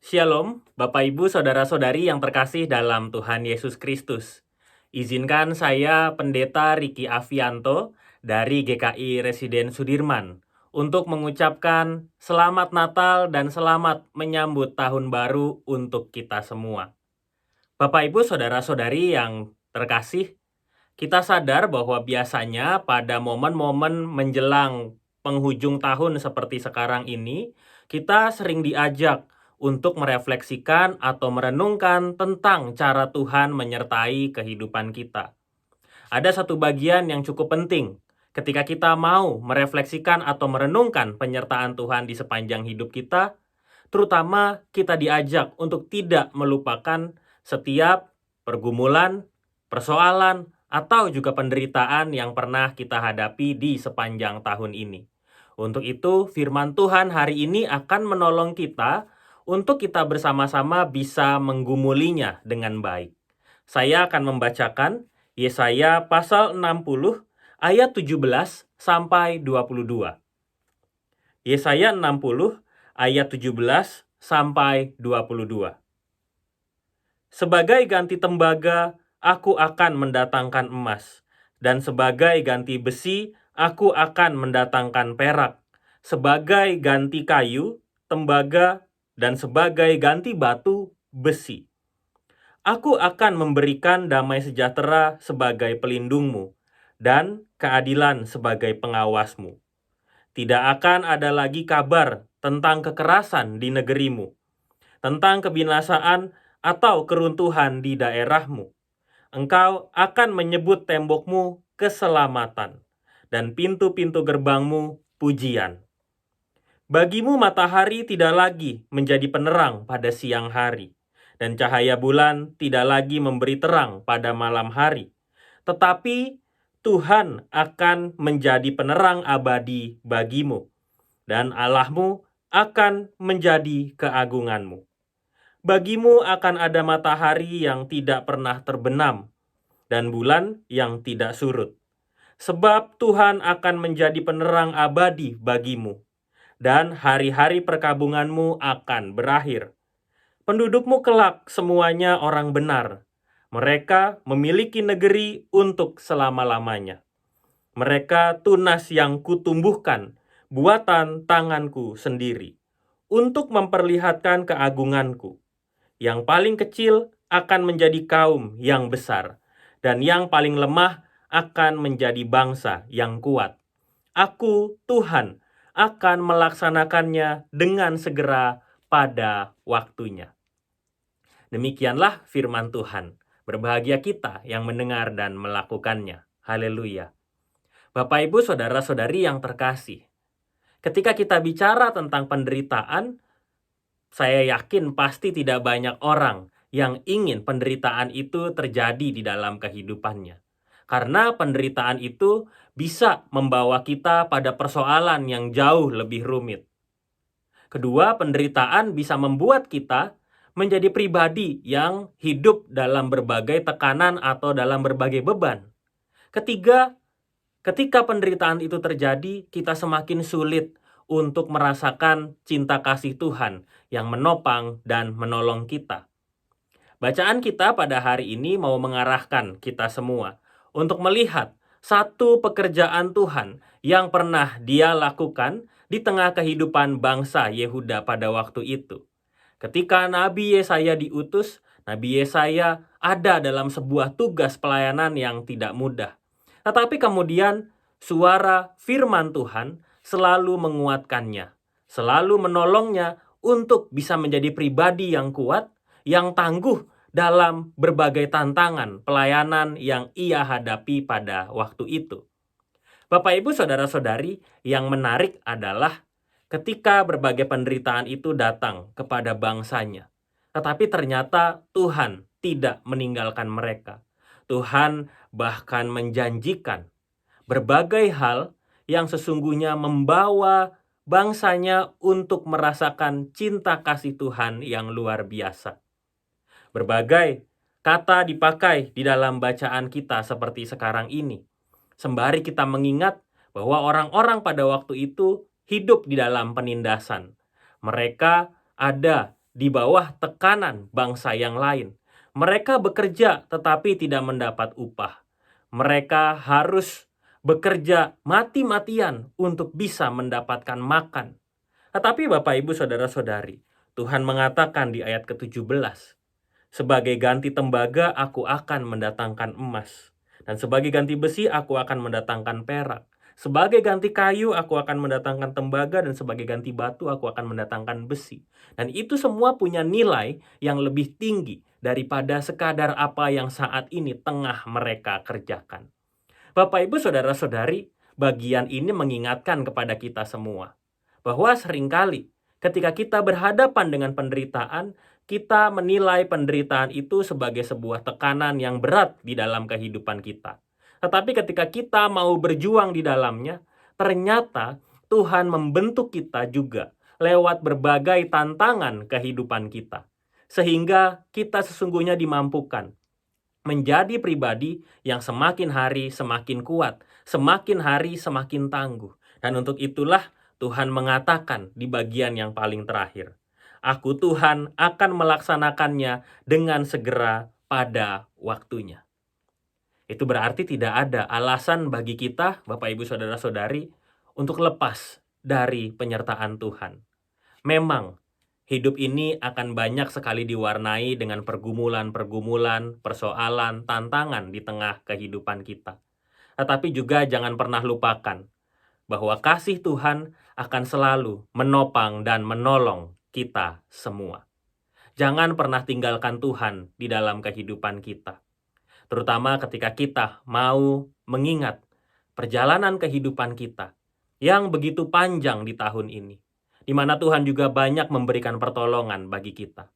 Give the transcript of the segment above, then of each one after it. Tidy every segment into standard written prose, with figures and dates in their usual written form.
Shalom, Bapak Ibu, Saudara-saudari yang terkasih dalam Tuhan Yesus Kristus. Izinkan saya Pendeta Riki Avianto dari GKI Residen Sudirman untuk mengucapkan selamat Natal dan selamat menyambut tahun baru untuk kita semua. Bapak Ibu, Saudara-saudari yang terkasih, kita sadar bahwa biasanya pada momen-momen menjelang penghujung tahun seperti sekarang ini, kita sering diajak untuk merefleksikan atau merenungkan tentang cara Tuhan menyertai kehidupan kita. Ada satu bagian yang cukup penting ketika kita mau merefleksikan atau merenungkan penyertaan Tuhan di sepanjang hidup kita, terutama kita diajak untuk tidak melupakan setiap pergumulan, persoalan, atau juga penderitaan yang pernah kita hadapi di sepanjang tahun ini. Untuk itu, firman Tuhan hari ini akan menolong kita untuk kita bersama-sama bisa menggumulinya dengan baik. Saya akan membacakan Yesaya pasal 60 ayat 17 sampai 22. Yesaya 60 ayat 17 sampai 22. Sebagai ganti tembaga, aku akan mendatangkan emas, dan sebagai ganti besi, aku akan mendatangkan perak. Sebagai ganti kayu, tembaga, dan sebagai ganti batu, besi. Aku akan memberikan damai sejahtera sebagai pelindungmu, dan keadilan sebagai pengawasmu. Tidak akan ada lagi kabar tentang kekerasan di negerimu, tentang kebinasaan atau keruntuhan di daerahmu. Engkau akan menyebut tembokmu keselamatan, dan pintu-pintu gerbangmu pujian. Bagimu matahari tidak lagi menjadi penerang pada siang hari, dan cahaya bulan tidak lagi memberi terang pada malam hari. Tetapi Tuhan akan menjadi penerang abadi bagimu, dan Allahmu akan menjadi keagunganmu. Bagimu akan ada matahari yang tidak pernah terbenam, dan bulan yang tidak surut. Sebab Tuhan akan menjadi penerang abadi bagimu, dan hari-hari perkabunganmu akan berakhir. Pendudukmu kelak semuanya orang benar. Mereka memiliki negeri untuk selama-lamanya. Mereka tunas yang kutumbuhkan, buatan tanganku sendiri, untuk memperlihatkan keagunganku. Yang paling kecil akan menjadi kaum yang besar, dan yang paling lemah akan menjadi bangsa yang kuat. Aku, Tuhan, akan melaksanakannya dengan segera pada waktunya. Demikianlah firman Tuhan. Berbahagia kita yang mendengar dan melakukannya. Haleluya. Bapak, Ibu, Saudara-saudari yang terkasih, ketika kita bicara tentang penderitaan, saya yakin pasti tidak banyak orang yang ingin penderitaan itu terjadi di dalam kehidupannya. Karena penderitaan itu bisa membawa kita pada persoalan yang jauh lebih rumit. Kedua, penderitaan bisa membuat kita menjadi pribadi yang hidup dalam berbagai tekanan atau dalam berbagai beban. Ketiga, ketika penderitaan itu terjadi, kita semakin sulit untuk merasakan cinta kasih Tuhan yang menopang dan menolong kita. Bacaan kita pada hari ini mau mengarahkan kita semua untuk melihat satu pekerjaan Tuhan yang pernah Dia lakukan di tengah kehidupan bangsa Yehuda pada waktu itu. Ketika Nabi Yesaya diutus, Nabi Yesaya ada dalam sebuah tugas pelayanan yang tidak mudah. Tetapi kemudian suara firman Tuhan selalu menguatkannya, selalu menolongnya untuk bisa menjadi pribadi yang kuat, yang tangguh dalam berbagai tantangan pelayanan yang ia hadapi pada waktu itu. Bapak, Ibu, Saudara-saudari, yang menarik adalah ketika berbagai penderitaan itu datang kepada bangsanya, tetapi ternyata Tuhan tidak meninggalkan mereka. Tuhan bahkan menjanjikan berbagai hal yang sesungguhnya membawa bangsanya untuk merasakan cinta kasih Tuhan yang luar biasa. Berbagai kata dipakai di dalam bacaan kita seperti sekarang ini, sembari kita mengingat bahwa orang-orang pada waktu itu hidup di dalam penindasan. Mereka ada di bawah tekanan bangsa yang lain. Mereka bekerja tetapi tidak mendapat upah. Mereka harus bekerja mati-matian untuk bisa mendapatkan makan. Tetapi Bapak Ibu Saudara-saudari, Tuhan mengatakan di ayat ke-17, sebagai ganti tembaga aku akan mendatangkan emas, dan sebagai ganti besi aku akan mendatangkan perak. Sebagai ganti kayu aku akan mendatangkan tembaga, dan sebagai ganti batu aku akan mendatangkan besi. Dan itu semua punya nilai yang lebih tinggi daripada sekadar apa yang saat ini tengah mereka kerjakan. Bapak Ibu Saudara-saudari, bagian ini mengingatkan kepada kita semua bahwa seringkali ketika kita berhadapan dengan penderitaan, kita menilai penderitaan itu sebagai sebuah tekanan yang berat di dalam kehidupan kita. Tetapi ketika kita mau berjuang di dalamnya, ternyata Tuhan membentuk kita juga lewat berbagai tantangan kehidupan kita. Sehingga kita sesungguhnya dimampukan menjadi pribadi yang semakin hari semakin kuat, semakin hari semakin tangguh. Dan untuk itulah Tuhan mengatakan di bagian yang paling terakhir, Aku Tuhan akan melaksanakannya dengan segera pada waktunya. Itu berarti tidak ada alasan bagi kita, Bapak Ibu Saudara-saudari, untuk lepas dari penyertaan Tuhan. Memang hidup ini akan banyak sekali diwarnai dengan pergumulan-pergumulan, persoalan, tantangan di tengah kehidupan kita. Tetapi juga jangan pernah lupakan bahwa kasih Tuhan akan selalu menopang dan menolong kita semua. Jangan pernah tinggalkan Tuhan di dalam kehidupan kita. Terutama ketika kita mau mengingat perjalanan kehidupan kita yang begitu panjang di tahun ini, di mana Tuhan juga banyak memberikan pertolongan bagi kita.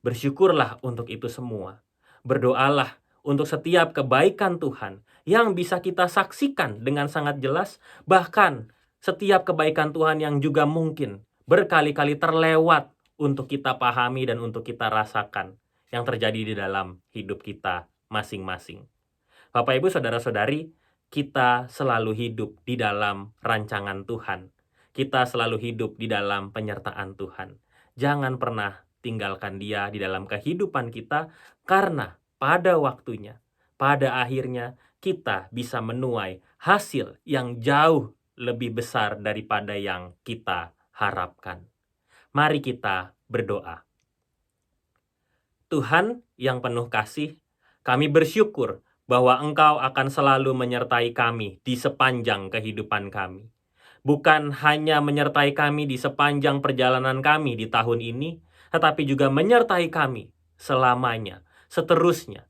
Bersyukurlah untuk itu semua. Berdoalah untuk setiap kebaikan Tuhan yang bisa kita saksikan dengan sangat jelas, bahkan setiap kebaikan Tuhan yang juga mungkin berkali-kali terlewat untuk kita pahami dan untuk kita rasakan yang terjadi di dalam hidup kita masing-masing. Bapak Ibu Saudara-saudari, kita selalu hidup di dalam rancangan Tuhan. Kita selalu hidup di dalam penyertaan Tuhan. Jangan pernah tinggalkan Dia di dalam kehidupan kita, karena pada waktunya, pada akhirnya kita bisa menuai hasil yang jauh lebih besar daripada yang kita harapkan. Mari kita berdoa. Tuhan yang penuh kasih, kami bersyukur bahwa Engkau akan selalu menyertai kami di sepanjang kehidupan kami. Bukan hanya menyertai kami di sepanjang perjalanan kami di tahun ini, tetapi juga menyertai kami selamanya, seterusnya.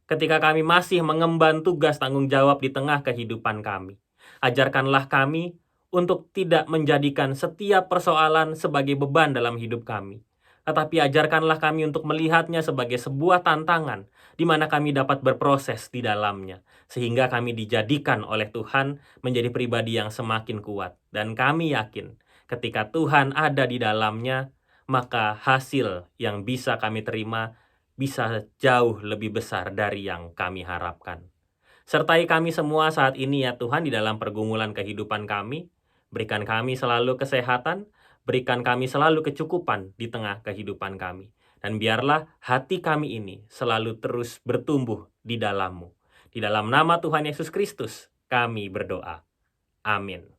Ketika kami masih mengemban tugas tanggung jawab di tengah kehidupan kami, ajarkanlah kami untuk tidak menjadikan setiap persoalan sebagai beban dalam hidup kami, tetapi ajarkanlah kami untuk melihatnya sebagai sebuah tantangan di mana kami dapat berproses di dalamnya, sehingga kami dijadikan oleh Tuhan menjadi pribadi yang semakin kuat. Dan kami yakin ketika Tuhan ada di dalamnya, maka hasil yang bisa kami terima bisa jauh lebih besar dari yang kami harapkan. Sertai kami semua saat ini ya Tuhan di dalam pergumulan kehidupan kami. Berikan kami selalu kesehatan, berikan kami selalu kecukupan di tengah kehidupan kami. Dan biarlah hati kami ini selalu terus bertumbuh di dalam-Mu. Di dalam nama Tuhan Yesus Kristus, kami berdoa. Amin.